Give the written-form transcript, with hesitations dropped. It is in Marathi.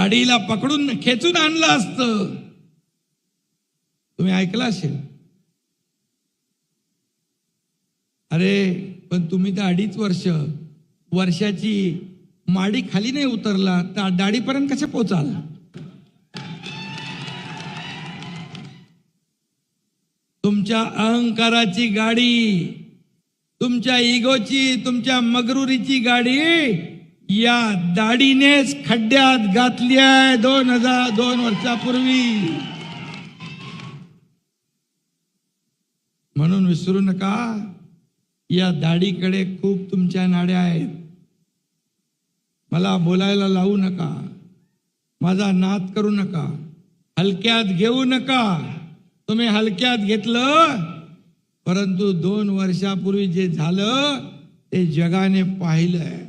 दाढीला पकडून खेचून आणलं असतं. तुम्ही ऐकलं असेल. अरे पण तुम्ही तर 2.5 वर्षाची माडी खाली नाही उतरला तर दाढीपर्यंत कसे पोचाल. तुमच्या अहंकाराची गाडी, तुमच्या इगोची, तुमच्या मगरुरीची गाडी या दाढीनेच खड्ड्यात घातली आहे 2 वर्षापूर्वी. म्हणून विसरू नका, या दाढीकडे खूप तुमच्या नाड्या आहेत. मला बोलायला लावू नका, माझा नाद करू नका, हलक्यात घेऊ नका. तुम्ही हलक्यात घेतलं, परंतु 2 वर्षापूर्वी जे झालं ते जगाने पाहिलंय.